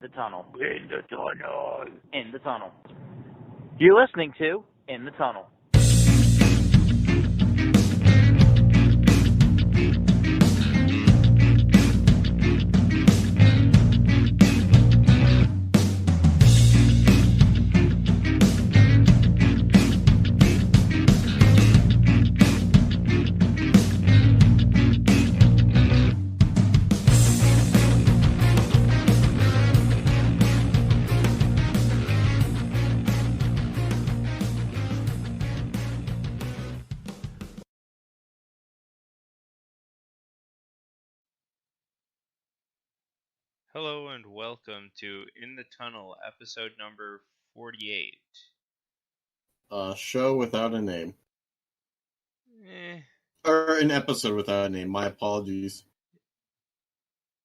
the tunnel. In the tunnel. In the tunnel. You're listening to In the Tunnel. Hello and welcome to In the Tunnel, episode number 48. Show without a name. Eh, Or an episode without a name. My apologies.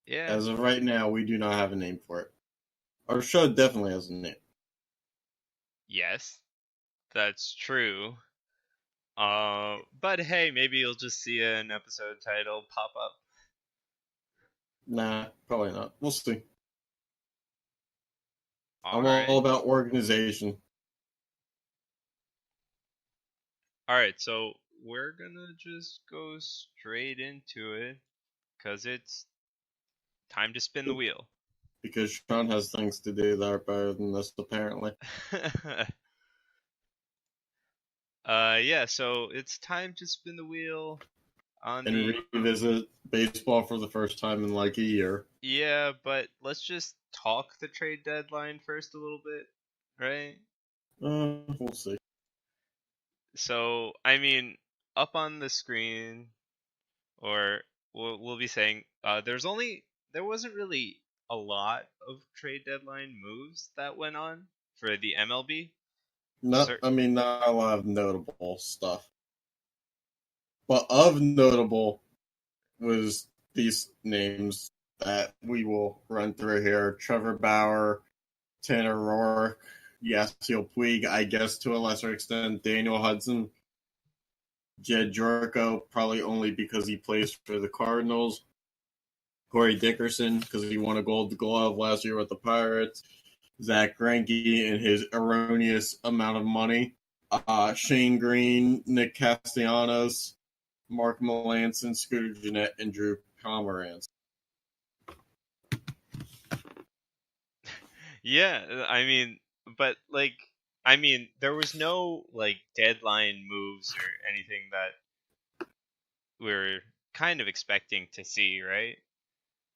yeah, As of right now, we do not have a name for it. Our show definitely has a name. yes, that's true. But hey, maybe you'll just see an episode title pop up. Nah, probably not. We'll see. I'm Alright. all about organization. Alright, so we're gonna just go straight into it, because it's time to spin the wheel. Because Sean has things to do that are better than this, apparently. Yeah, so it's time to spin the wheel on And revisit baseball for the first time in like a year. Yeah, but let's just talk the trade deadline first a little bit, right? We'll see. So, I mean, up on the screen, or we'll be saying, there wasn't really a lot of trade deadline moves that went on for the MLB. Not a lot of notable stuff. But of notable was these names that we will run through here. Trevor Bauer, Tanner Roark, Yasiel Puig, I guess to a lesser extent, Daniel Hudson, Jed Jorko, probably only because he plays for the Cardinals, Corey Dickerson, because he won a Gold Glove last year with the Pirates, Zach Greinke and his erroneous amount of money, Shane Green, Nick Castellanos, Mark Melanson, Scooter Gennett, and Drew Pomeranz. Yeah, there was no deadline moves or anything that we're kind of expecting to see, right?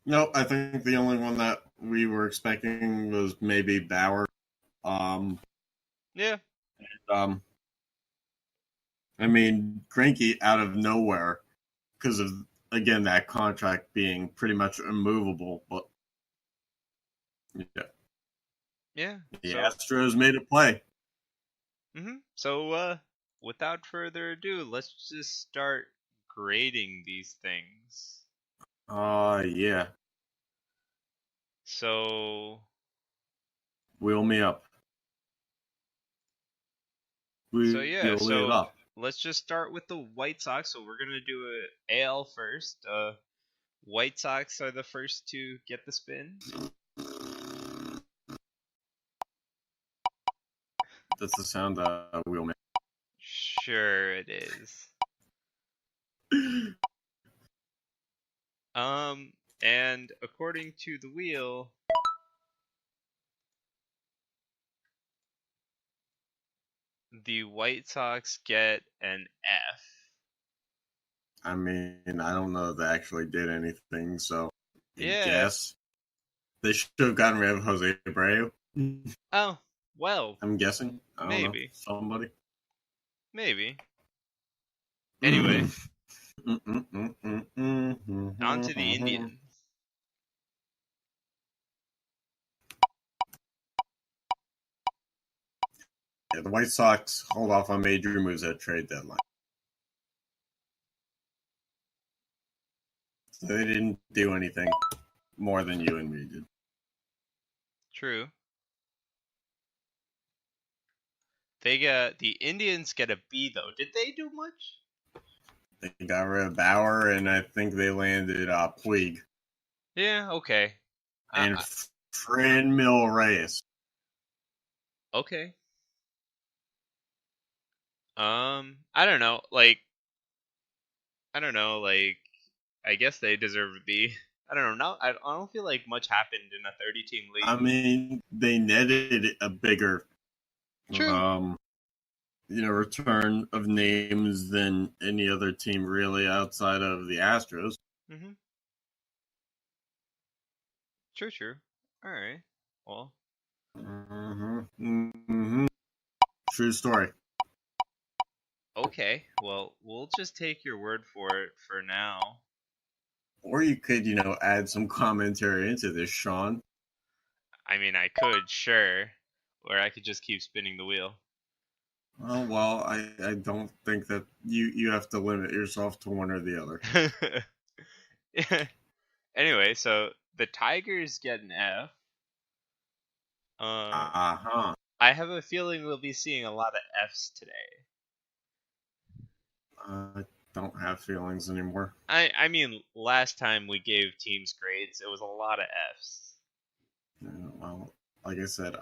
Nope, I think the only one that we were expecting was maybe Bauer. Yeah. Greinke out of nowhere because of, again, that contract being pretty much immovable. But yeah, the Astros made a play. So, without further ado, let's just start grading these things. Yeah. So, wheel me up. Let's just start with the White Sox. So we're gonna do a AL first. White Sox are the first to get the spin. That's the sound that wheel make. Sure it is. And according to the wheel, the White Sox get an F. I don't know if they actually did anything, so I guess they should have gotten rid of Jose Abreu. Oh, well. I'm guessing. I don't know. Somebody. Maybe. Anyway. On to the Indians. Yeah, the White Sox hold off on major moves at trade deadline. So they didn't do anything more than you and me did. True. The Indians get a B though. Did they do much? They got rid of Bauer, and I think they landed Puig. Yeah, okay. And Franmil Reyes. Okay. I don't know. I guess they deserve to be. I don't know. I don't feel like much happened in a 30-team league. I mean, they netted a bigger, True. return of names than any other team really outside of the Astros. Mhm. True. All right. Well. True story. Okay. Well, we'll just take your word for it for now. Or you could, add some commentary into this, Sean. I mean, I could, sure. Or I could just keep spinning the wheel. Oh, well, I don't think that you have to limit yourself to one or the other. Anyway, so the Tigers get an F. Uh-huh. I have a feeling we'll be seeing a lot of Fs today. I don't have feelings anymore. I mean, last time we gave teams grades, it was a lot of Fs. Well, like I said,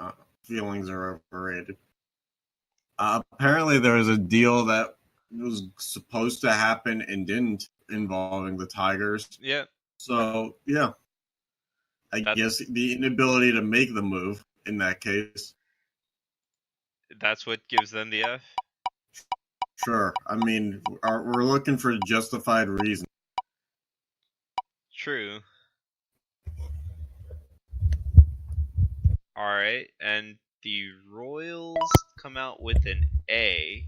feelings are overrated. Apparently, there was a deal that was supposed to happen and didn't involving the Tigers. Yeah. So, yeah. I guess the inability to make the move in that case. That's what gives them the F? Sure. I mean, we're looking for justified reason. True. Alright, and the Royals come out with an A.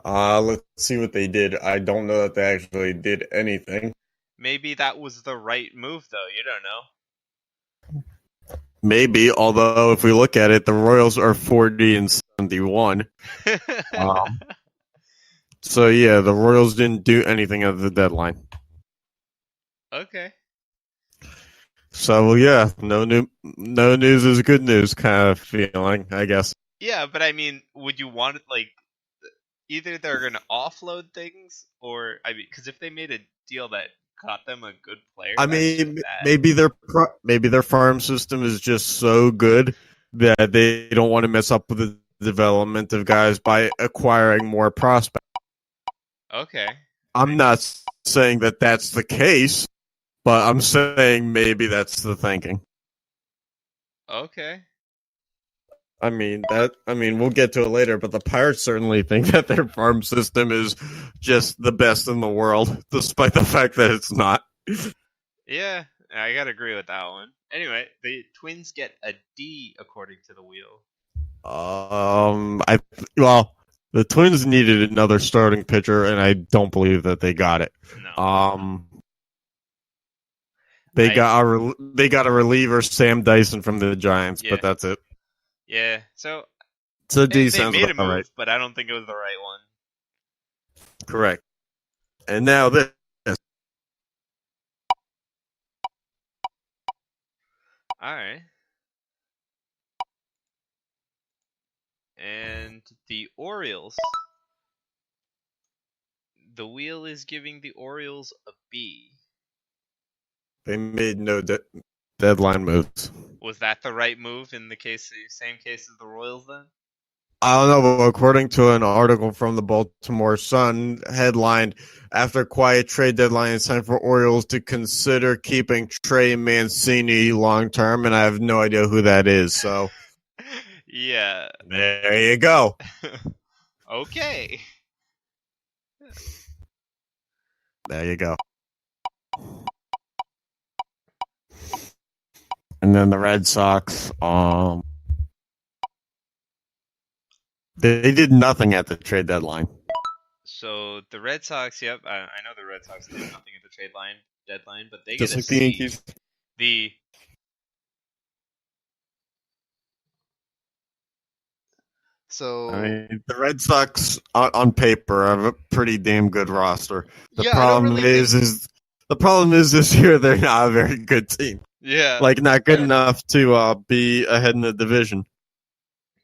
Let's see what they did. I don't know that they actually did anything. Maybe that was the right move, though. You don't know. Maybe, although if we look at it, the Royals are 40-71. So yeah, the Royals didn't do anything at the deadline. Okay. So yeah, no news is good news kind of feeling, I guess. Yeah, but I mean, would you want it either they're going to offload things, or because if they made a deal that got them a good player, I mean, maybe their farm system is just so good that they don't want to mess up with the development of guys by acquiring more prospects. Okay. I'm not saying that that's the case, but I'm saying maybe that's the thinking. Okay. I mean, we'll get to it later, but the Pirates certainly think that their farm system is just the best in the world, despite the fact that it's not. Yeah, I gotta agree with that one. Anyway, the Twins get a D according to the wheel. The Twins needed another starting pitcher, and I don't believe that they got it. No. They got a reliever, Sam Dyson from the Giants, but that's it. Yeah, so D they made a move, right. but I don't think it was the right one. Correct. And now this. All right. And the Orioles. The wheel is giving the Orioles a B. They made no deadline moves. Was that the right move in the same case as the Royals then? I don't know, but according to an article from the Baltimore Sun, headlined, after quiet trade deadline, it's time for Orioles to consider keeping Trey Mancini long term, and I have no idea who that is, so. Yeah. There you go. Okay. There you go. And then the Red Sox, they did nothing at the trade deadline. So the Red Sox, yep, I know the Red Sox did nothing at the trade deadline, but they just get like the Yankees. The Red Sox on paper have a pretty damn good roster. The problem is this year they're not a very good team. Yeah, not good enough to be ahead in the division.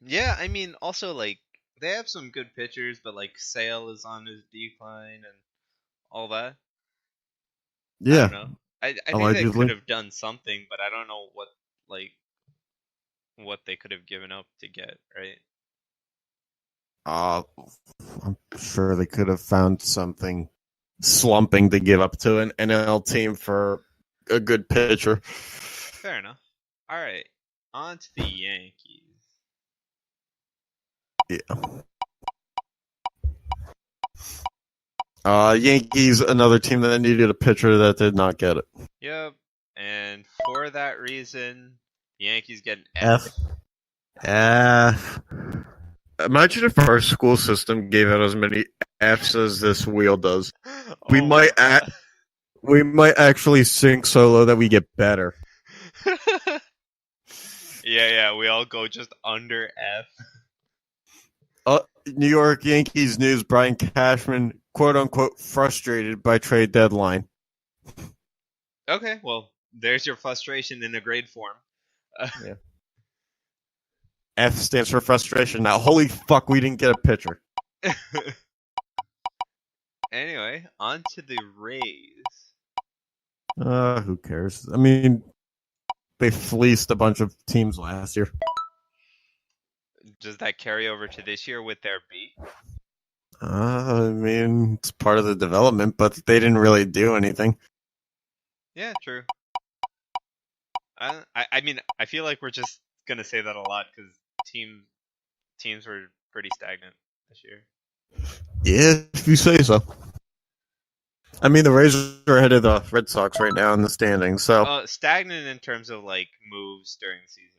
Yeah, I mean, also they have some good pitchers, but Sale is on his decline and all that. Yeah. I don't know. I think they could Allegedly. have done something, but I don't know what they could have given up to get, right? I'm sure they could have found something slumping to give up to an NL team for a good pitcher. Fair enough. All right, on to the Yankees. Yeah. Yankees, another team that needed a pitcher that did not get it. Yep, and for that reason, the Yankees get an F. F. Imagine if our school system gave out as many Fs as this wheel does. We Oh might my we might actually sink so low that we get better. God. Yeah, we all go just under F. New York Yankees news: Brian Cashman, quote unquote, frustrated by trade deadline. Okay, well, there's your frustration in a grade form. Yeah. F stands for frustration. Now, holy fuck, we didn't get a pitcher. Anyway, on to the Rays. Who cares? I mean, they fleeced a bunch of teams last year. Does that carry over to this year with their B? I mean, it's part of the development, but they didn't really do anything. Yeah, true. I mean, I feel like we're just gonna say that a lot because teams were pretty stagnant this year. Yeah, if you say so. I mean, the Rays are ahead of the Red Sox right now in the standings, so... Stagnant in terms of like moves during the season.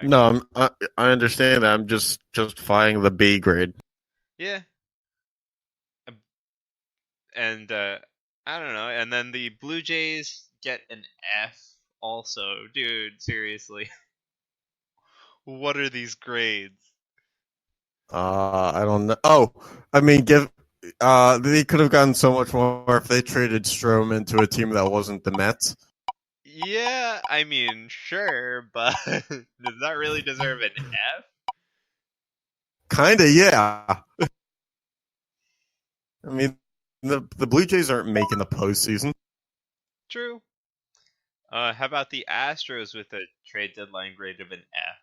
No, I understand that. I'm just justifying the B grade. Yeah. And I don't know. And then the Blue Jays get an F also. Dude, seriously. What are these grades? I don't know. Oh, I mean, they could have gotten so much more if they traded Stroman to a team that wasn't the Mets. Yeah, I mean, sure, but does that really deserve an F? Kinda, yeah. I mean, the Blue Jays aren't making the postseason. True. How about the Astros with a trade deadline grade of an F?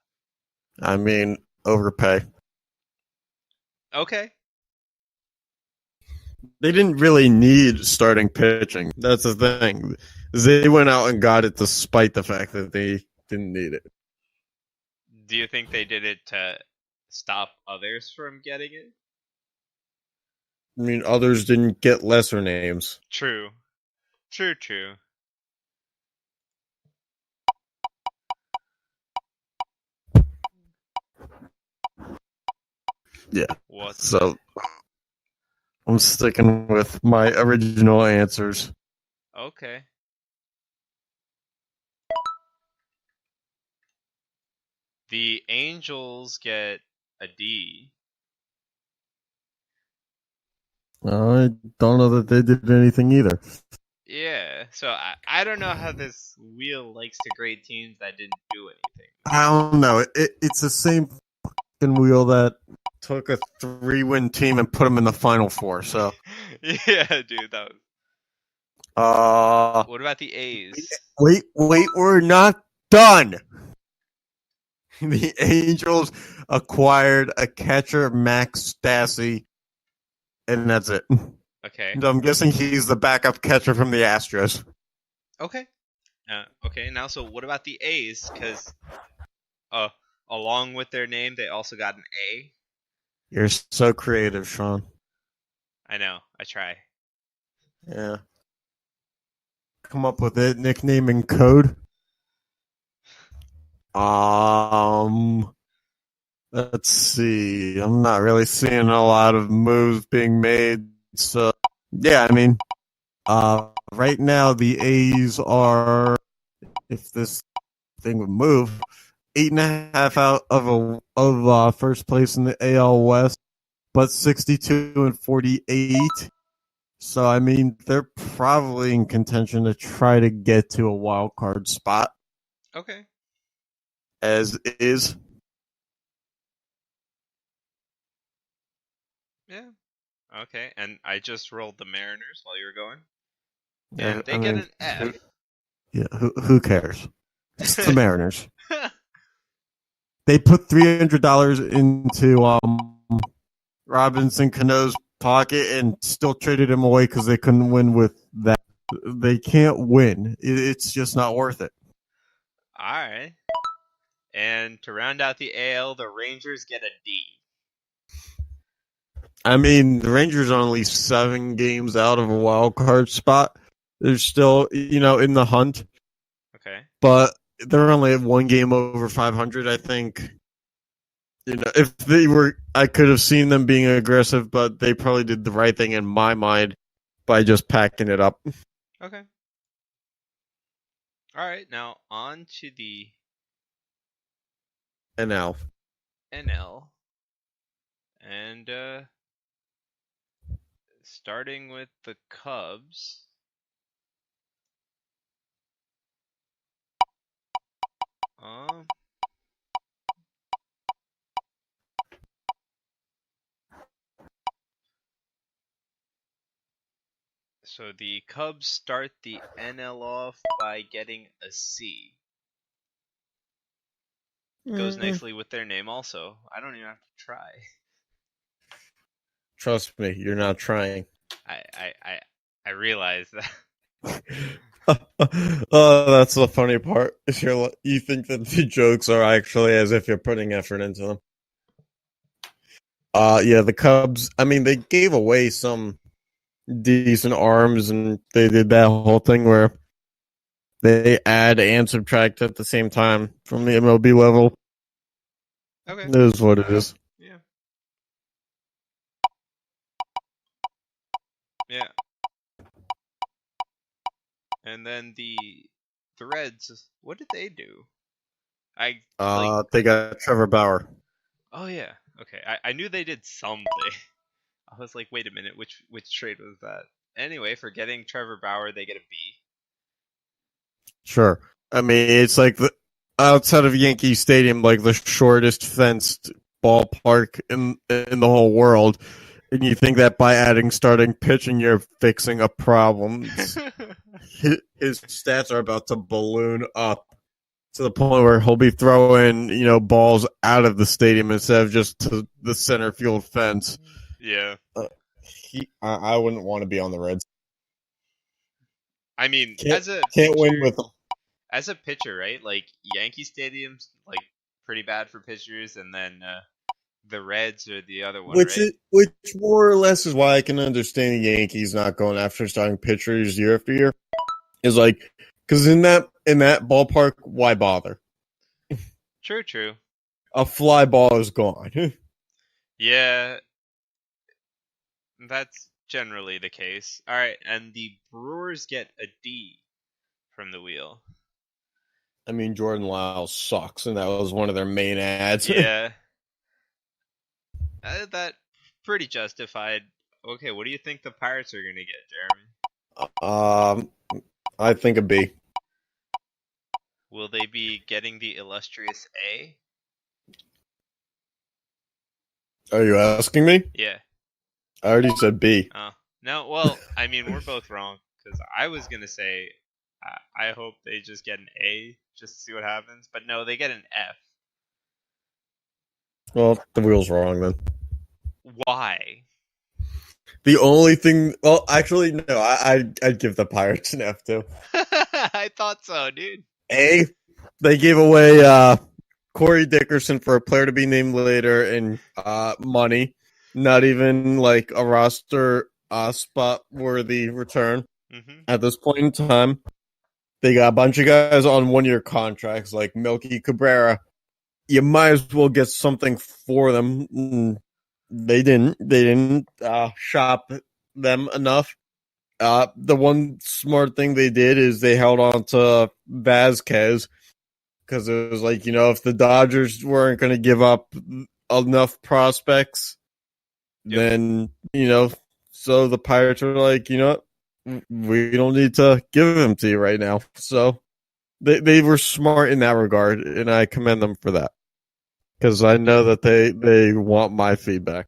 I mean, overpay. Okay. They didn't really need starting pitching. That's the thing. They went out and got it despite the fact that they didn't need it. Do you think they did it to stop others from getting it? I mean, others didn't get lesser names. True. True. Yeah. What? So I'm sticking with my original answers. Okay. The Angels get a D. I don't know that they did anything either. Yeah, so I don't know how this wheel likes to grade teams that didn't do anything. I don't know. It's the same fucking wheel that took a 3-win team and put them in the Final Four. So, Yeah, dude, that was... What about the A's? Wait, we're not done. The Angels acquired a catcher, Max Stassi, and that's it. Okay. I'm guessing he's the backup catcher from the Astros. Okay. Okay, now so what about the A's? Because along with their name, they also got an A. You're so creative, Sean. I know, I try. Yeah. Come up with it, nickname and code. Let's see. I'm not really seeing a lot of moves being made. So, yeah, I mean, right now the A's are, if this thing would move, 8.5 out of first place in the AL West, but 62-48. So, I mean, they're probably in contention to try to get to a wild card spot. Okay. As is. Yeah. Okay, and I just rolled the Mariners while you were going. And they get an F. Yeah, who cares? It's the Mariners. They put $300 into Robinson Cano's pocket and still traded him away because they couldn't win with that. They can't win. It's just not worth it. All right. And to round out the AL, the Rangers get a D. I mean, the Rangers are only 7 games out of a wild card spot. They're still, in the hunt. Okay. But they're only at 1 game over 500, I think. If they were, I could have seen them being aggressive, but they probably did the right thing in my mind by just packing it up. Okay. All right. Now on to the NL. NL. And starting with the Cubs. So the Cubs start the NL off by getting a C. Goes nicely with their name also. I don't even have to try. Trust me, you're not trying. I realize that. Oh, that's the funny part. You think that the jokes are actually as if you're putting effort into them. Yeah, the Cubs, I mean, they gave away some decent arms, and they did that whole thing where they add and subtract at the same time from the MLB level. Okay. It is what it is. Yeah. Yeah. And then the Reds, what did they do? They got Trevor Bauer. Oh yeah. Okay. I knew they did something. I was like, wait a minute, which trade was that? Anyway, for getting Trevor Bauer, they get a B. Sure. I mean, it's like outside of Yankee Stadium, like the shortest fenced ballpark in the whole world. And you think that by adding starting pitching, you're fixing a problem. His stats are about to balloon up to the point where he'll be throwing, balls out of the stadium instead of just to the center field fence. Yeah. I wouldn't want to be on the Reds. I mean, can't win with them. As a pitcher, right? Like Yankee Stadium's like pretty bad for pitchers, and then the Reds are the other one, which more or less is why I can understand the Yankees not going after starting pitchers year after year. Is like because in that ballpark, why bother? True. A fly ball is gone. Yeah, that's generally the case. All right, and the Brewers get a D from the wheel. I mean, Jordan Lyles sucks, and that was one of their main ads. Yeah. That pretty justified. Okay, what do you think the Pirates are going to get, Jeremy? I think a B. Will they be getting the illustrious A? Are you asking me? Yeah. I already said B. Oh. No, well, I mean, we're both wrong, because I was going to say, I hope they just get an A, just to see what happens. But no, they get an F. Well, the wheel's wrong then. Why? The only thing... Well, actually, no. I'd give the Pirates an F, too. I thought so, dude. A, they gave away Corey Dickerson for a player to be named later and money. Not even like a roster spot-worthy return at this point in time. They got a bunch of guys on one-year contracts like Melky Cabrera. You might as well get something for them. They didn't shop them enough. The one smart thing they did is they held on to Vazquez because it was like, if the Dodgers weren't going to give up enough prospects, then, so the Pirates were like, what? We don't need to give him to you right now. So they were smart in that regard, and I commend them for that because I know that they want my feedback.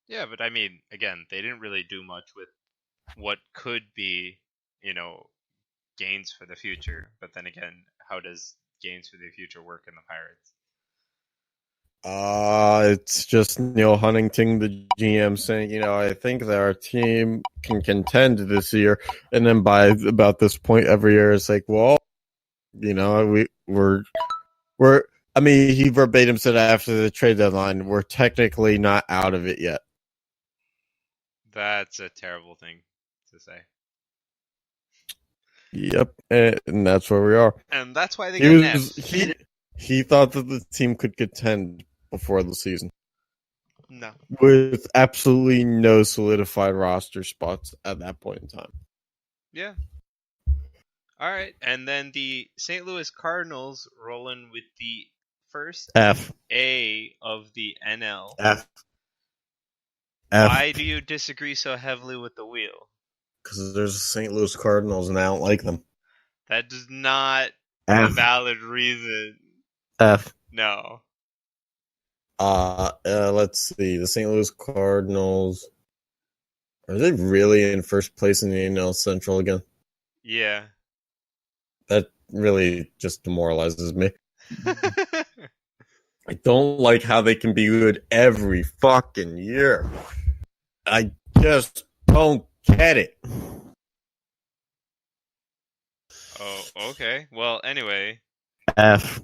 Yeah, but I mean, again, they didn't really do much with what could be gains for the future. But then again, how does gains for the future work in the Pirates? It's just Neil Huntington, the GM, saying, I think that our team can contend this year. And then by about this point every year, it's like, well, he verbatim said after the trade deadline, we're technically not out of it yet. That's a terrible thing to say. Yep, and that's where we are. And that's why they get an F. He thought that the team could contend before the season. No. With absolutely no solidified roster spots at that point in time. Yeah. All right, and then the St. Louis Cardinals rolling with the first F. A of the NL. F. Why do you disagree so heavily with the wheel? Because there's St. Louis Cardinals and I don't like them. That is not F. a valid reason. F. No. Let's see. The St. Louis Cardinals, are they really in first place in the NL Central again? Yeah. That really just demoralizes me. I don't like how they can be good every fucking year. I just don't get it. Oh, okay. Well, anyway. F.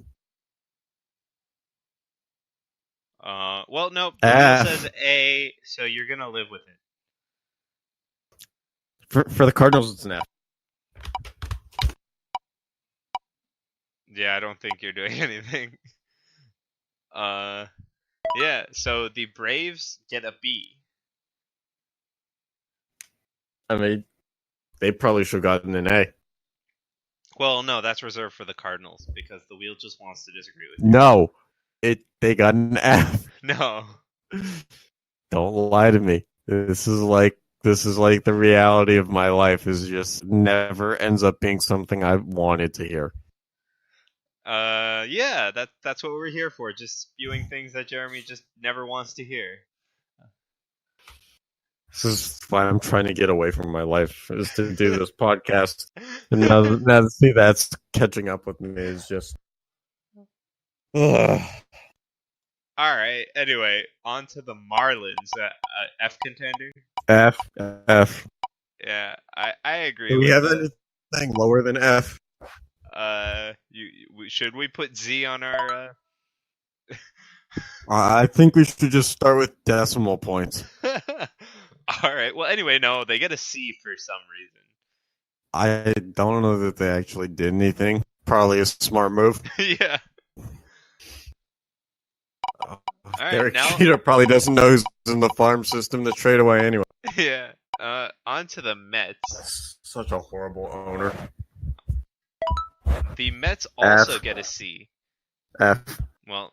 Well, no. F. It says A, so you're gonna live with it. For the Cardinals, it's an F. Yeah, I don't think you're doing anything. Yeah. So the Braves get a B. I mean, they probably should have gotten an A. Well, no, that's reserved for the Cardinals because the wheel just wants to disagree with you. No, they got an F. No. Don't lie to me. This is like the reality of my life. Is just never ends up being something I wanted to hear. Yeah, that's what we're here for. Just spewing things that Jeremy just never wants to hear. This is why I'm trying to get away from my life, is to do this podcast. And now to see that's catching up with me is just... Ugh. All right, anyway, on to the Marlins. F contender? F. Yeah, I agree. Do we have anything lower than F? Should we put Z on our... I think we should just start with decimal points. All right. Well, anyway, no, they get a C for some reason. I don't know that they actually did anything. Probably a smart move. Yeah. Derek Jeter probably doesn't know who's in the farm system to trade away anyway. Yeah. On to the Mets. Such a horrible owner. The Mets also get a C. F. Well,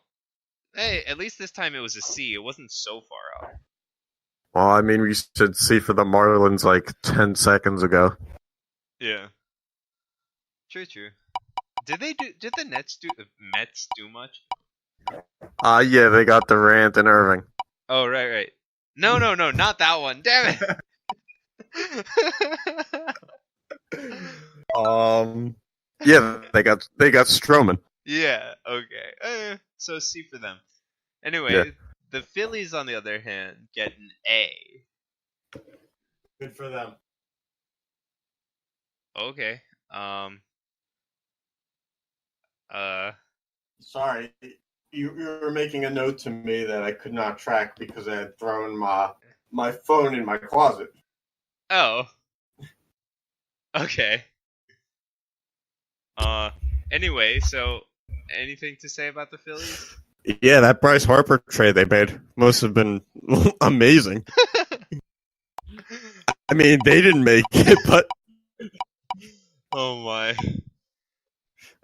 hey, at least this time it was a C. It wasn't so far off. Well, I mean, we should see for the Marlins like 10 seconds ago. Yeah. True. Did the Mets do much? Yeah, they got Durant and Irving. Oh, right. No, not that one. Damn it. Yeah, they got Stroman. Yeah, okay. So C for them. Anyway, yeah. The Phillies, on the other hand, get an A. Good for them. Okay. Sorry, you were making a note to me that I could not track because I had thrown my phone in my closet. Oh. Okay. Anyway, so anything to say about the Phillies? Yeah, that Bryce Harper trade they made must have been amazing. I mean, they didn't make it, but... Oh my.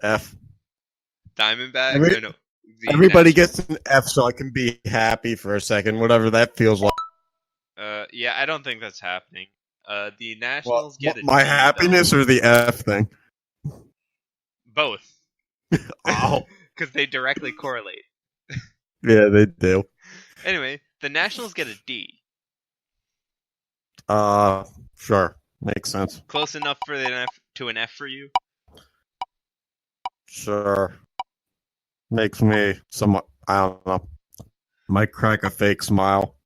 F. Diamondback? Everybody gets an F, so I can be happy for a second, whatever that feels like. Yeah, I don't think that's happening. The Nationals get a my D, happiness though. Or the F thing? Both. Oh. Because they directly correlate. Yeah, they do. Anyway, the Nationals get a D. Sure. Makes sense. Close enough for an F for you? Sure. Makes me somewhat, I don't know, might crack a fake smile.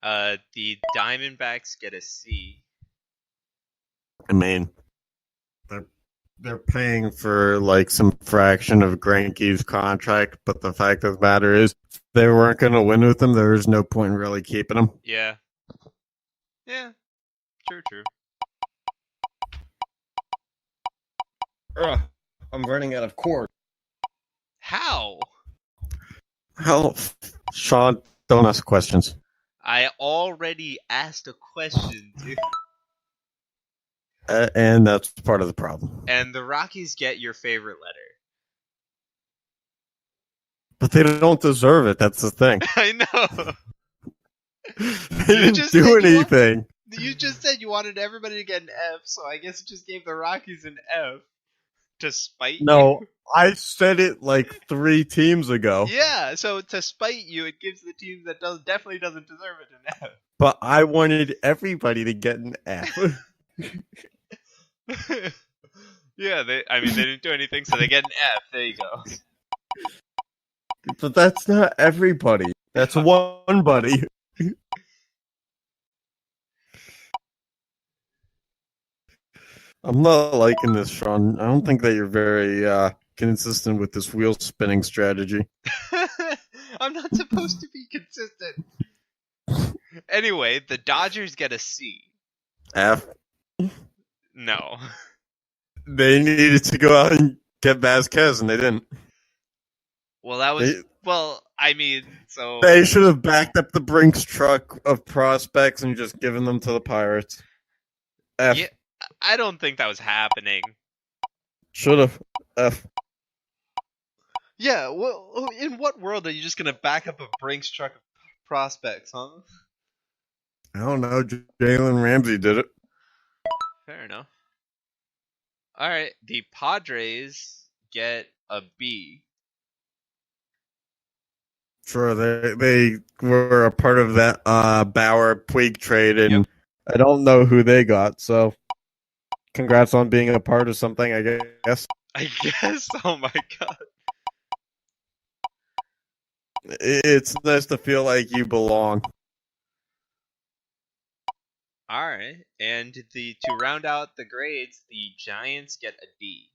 The Diamondbacks get a C. I mean, they're paying for like some fraction of Greinke's contract, but the fact of the matter is, if they weren't going to win with him, there was no point in really keeping him. Yeah. Yeah. True. I'm running out of cord. How? Hell, Sean, don't ask questions. I already asked a question, dude. And that's part of the problem. And the Rockies get your favorite letter. But they don't deserve it. That's the thing. I know. They didn't do anything. You just said you wanted everybody to get an F, so I guess it just gave the Rockies an F to spite you. No, I said it like 3 teams ago. Yeah, so to spite you, it gives the team that definitely doesn't deserve it an F. But I wanted everybody to get an F. Yeah, they didn't do anything, so they get an F. There you go. But that's not everybody. That's one buddy. I'm not liking this, Sean. I don't think that you're very consistent with this wheel spinning strategy. I'm not supposed to be consistent. Anyway, the Dodgers get a C. F. No. They needed to go out and get Vasquez, and they didn't. Well, that was... so... They should have backed up the Brinks truck of prospects and just given them to the Pirates. F. Yeah, I don't think that was happening. Should have. F. Yeah, well, in what world are you just gonna back up a Brinks truck of prospects, huh? I don't know. Jalen Ramsey did it. Fair enough. Alright, the Padres get a B. Sure, they were a part of that Bauer Puig trade, and yep. I don't know who they got, so congrats on being a part of something, I guess. I guess? Oh my god. It's nice to feel like you belong. Alright, and to round out the grades, the Giants get a D.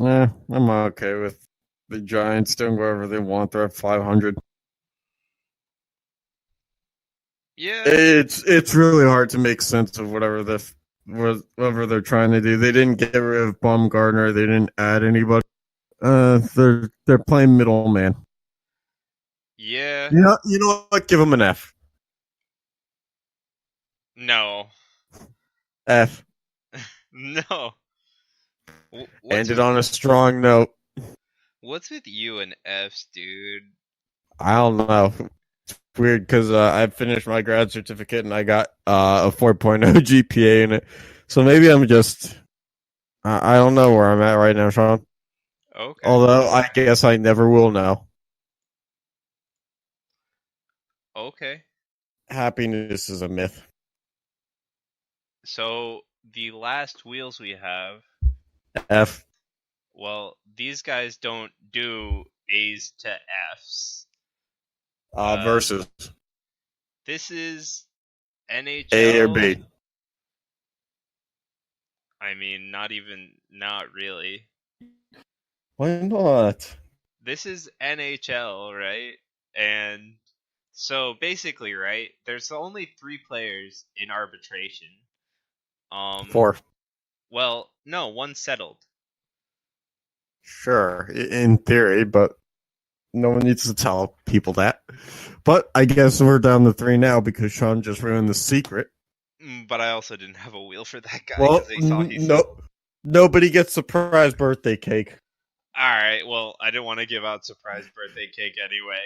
I'm okay with the Giants doing whatever they want. They're at 500. Yeah, it's really hard to make sense of whatever they're trying to do. They didn't get rid of Bumgarner. They didn't add anybody. They're playing middleman. Yeah. You know what? Give them an F. No. F. No. Ended on a strong note. What's with you and Fs, dude? I don't know. It's weird because I finished my grad certificate and I got a 4.0 GPA in it. So maybe I'm just... I don't know where I'm at right now, Sean. Okay. Although I guess I never will know. Okay. Happiness is a myth. So, the last wheels we have... F. Well, these guys don't do A's to F's. Versus. This is NHL. A or B? I mean, not really. Why not? This is NHL, right? And so basically, right, there's only 3 players in arbitration. 4. Well, no, 1 settled. Sure, in theory, but no one needs to tell people that. But I guess we're down to 3 now because Sean just ruined the secret. But I also didn't have a wheel for that guy. Well, nobody gets surprise birthday cake. Alright, well, I didn't want to give out surprise birthday cake anyway.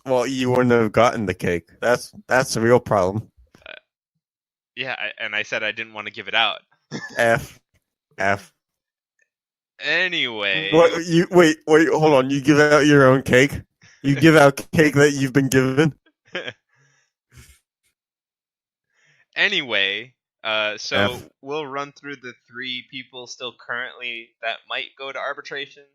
Well, you wouldn't have gotten the cake. That's the real problem. Yeah, and I said I didn't want to give it out. F. Anyway. Wait, hold on. You give out your own cake? You give out cake that you've been given? Anyway, so F. we'll run through the 3 people still currently that might go to arbitration.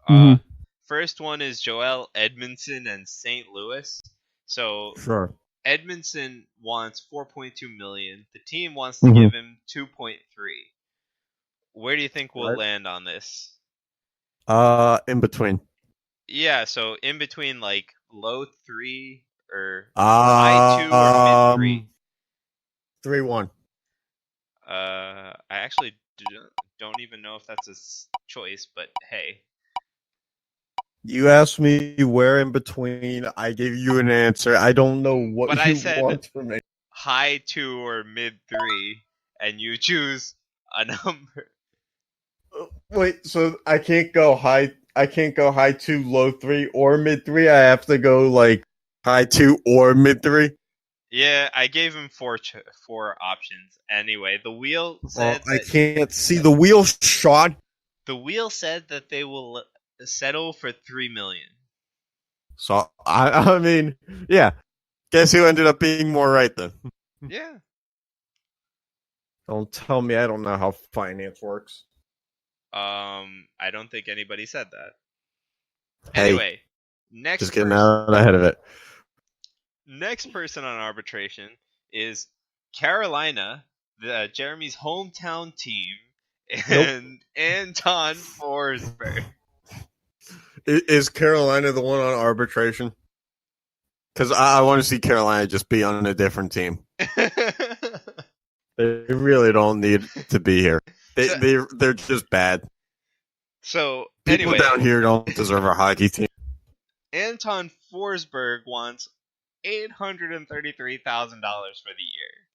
Mhm. First one is Joel Edmondson and St. Louis. So Sure. Edmondson wants 4.2 million. The team wants to Mhm. give him 2.3. Where do you think we'll Right. land on this? In between. Yeah, so in between like low 3 or high 2 or mid 3. 3-1. I actually don't even know if that's a choice, but hey. You asked me where in between. I gave you an answer. I don't know what But you I said want from me. high 2 or mid 3, and you choose a number. Wait, so I can't go high. I can't go high 2, low 3, or mid 3. I have to go like high 2 or mid 3. Yeah, I gave him 4 options. Anyway, the wheel said I that can't see the wheel, Sean. they will settle for 3 million. So I mean, yeah. Guess who ended up being more right then? Yeah. Don't tell me I don't know how finance works. I don't think anybody said that. Hey, Anyway, next just getting person. out ahead of it. Next person on arbitration is Carolina, Jeremy's hometown team, and Anton Forsberg. Is Carolina the one on arbitration? Because I want to see Carolina just be on a different team. They really don't need to be here. They're just bad. So People anyway, down here don't deserve our hockey team. Anton Forsberg wants $833,000 for the year,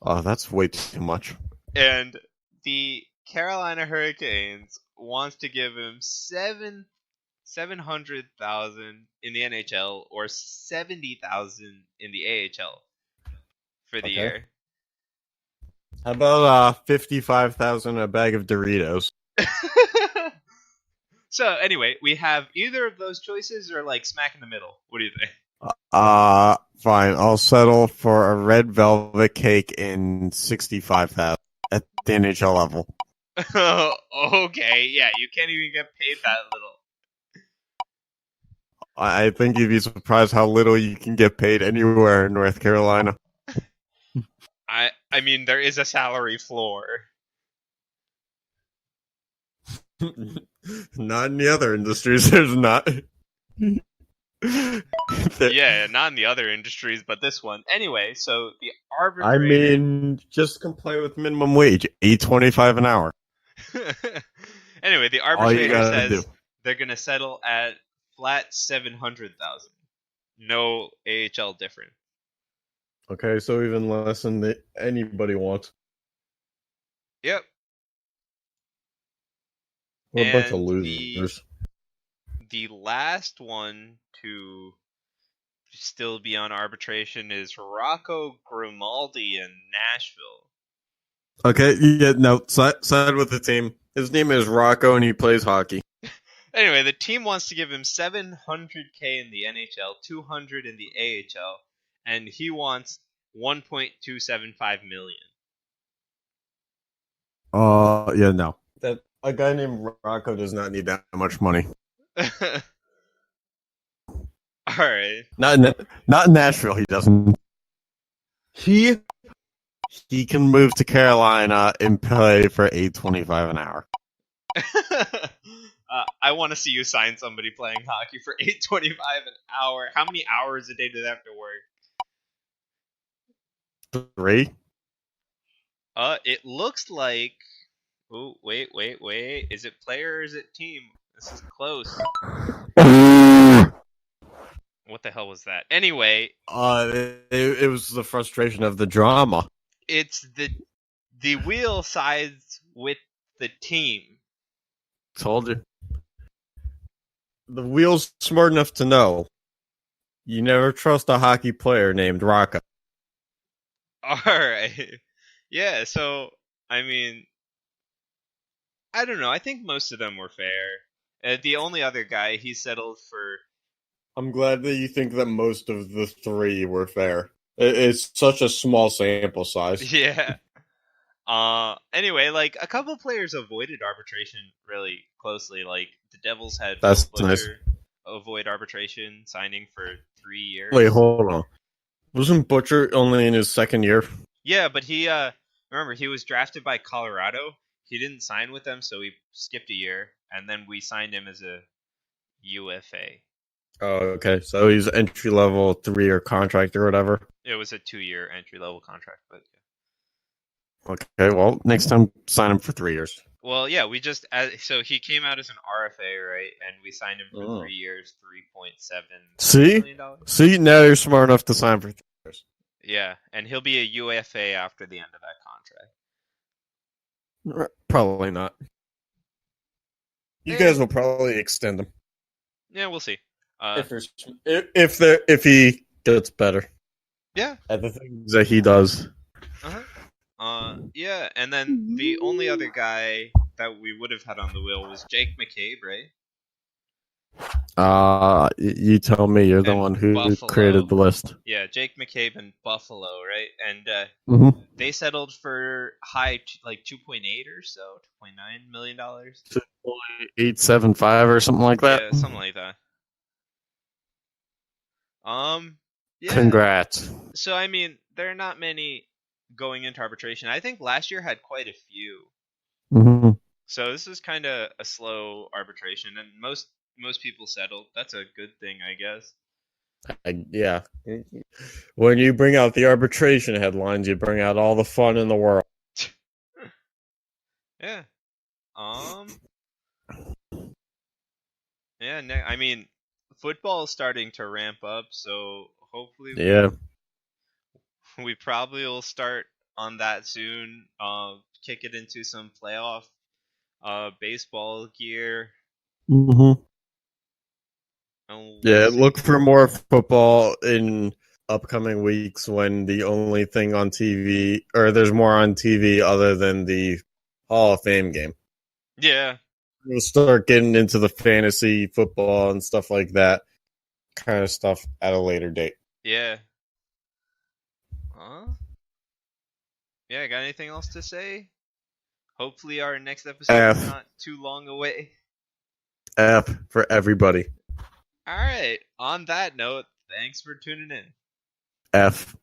Oh, that's way too much. and the Carolina Hurricanes wants to give him 700,000 in the NHL or 70,000 in the AHL for the year. How about 55,000 a bag of Doritos? So anyway, we have either of those choices or like smack in the middle. What do you think? Fine. I'll settle for a red velvet cake in 65,000 at the NHL level. Okay, yeah, you can't even get paid that little. I think you'd be surprised how little you can get paid anywhere in North Carolina. I mean, there is a salary floor. Not in the other industries. There's not. Yeah, not in the other industries, but this one. Anyway, so the arbitrator. I mean, just comply with minimum wage, $8.25 an hour. Anyway, the arbitrator says they're gonna settle at flat 700,000. No AHL difference. Okay, so even less than anybody wants. Yep. We're a bunch of losers. The last one to still be on arbitration is Rocco Grimaldi in Nashville. Okay, yeah, no, side with the team. His name is Rocco, and he plays hockey. Anyway, the team wants to give him 700K in the NHL, 200 in the AHL, and he wants 1.275 million. Yeah, no. That a guy named Rocco does not need that much money. All right. Not in Nashville. He doesn't. He can move to Carolina and play for $8.25 an hour. I want to see you sign somebody playing hockey for $8.25 an hour. How many hours a day do they have to work? 3. It looks like. Oh, wait. Is it player or is it team? This is close. What the hell was that? Anyway, it was the frustration of the drama. It's the wheel sides with the team. Told you. The wheel's smart enough to know you never trust a hockey player named Rocco. Alright. Yeah, so, I mean, I don't know. I think most of them were fair. The only other guy, he settled for... I'm glad that you think that most of the 3 were fair. It's such a small sample size. Yeah. Anyway, like a couple players avoided arbitration really closely. Like the Devils had Phil That's nice. Butcher avoid arbitration, signing for 3 years. Wait, hold on. Wasn't Butcher only in his second year? Yeah, but he remember he was drafted by Colorado. He didn't sign with them, so he skipped a year, and then we signed him as a UFA. Oh, okay. So he's entry level 3-year contract or whatever. It was a 2-year entry level contract, but yeah. Okay, well, next time sign him for 3 years. Well, yeah, we just so he came out as an RFA, right? And we signed him for Oh. 3 years, $3.7 See? million. See, now you're smart enough to sign for 3 years. Yeah, and he'll be a UFA after the end of that contract. Probably not. You Eh. guys will probably extend him Yeah, we'll see. if he gets better Yeah. at the things that he does. Yeah, and then the only other guy that we would have had on the wheel was Jake McCabe, right? You tell me. You're the And one who Buffalo. created the list. Yeah, Jake McCabe and Buffalo, right? And Mm-hmm. they settled for high, like 2.8 or so, $2.9 million. 875 or something like that. Yeah, something like that. Yeah. Congrats. So I mean, there are not many going into arbitration. I think last year had quite a few. Mm-hmm. So this is kind of a slow arbitration, and most people settled. That's a good thing, I guess. Yeah. When you bring out the arbitration headlines, you bring out all the fun in the world. Yeah. Yeah. I mean, football is starting to ramp up, so hopefully, we probably will start on that soon. Kick it into some playoff, baseball gear. Mm-hmm. And Yeah, we'll see. look for more football in upcoming weeks when the only thing on TV, or there's more on TV other than the Hall of Fame game. Yeah. We'll start getting into the fantasy football and stuff like that kind of stuff at a later date. Yeah. Yeah, got anything else to say? Hopefully our next episode is not too long away. F for everybody. Alright, on that note, thanks for tuning in. F.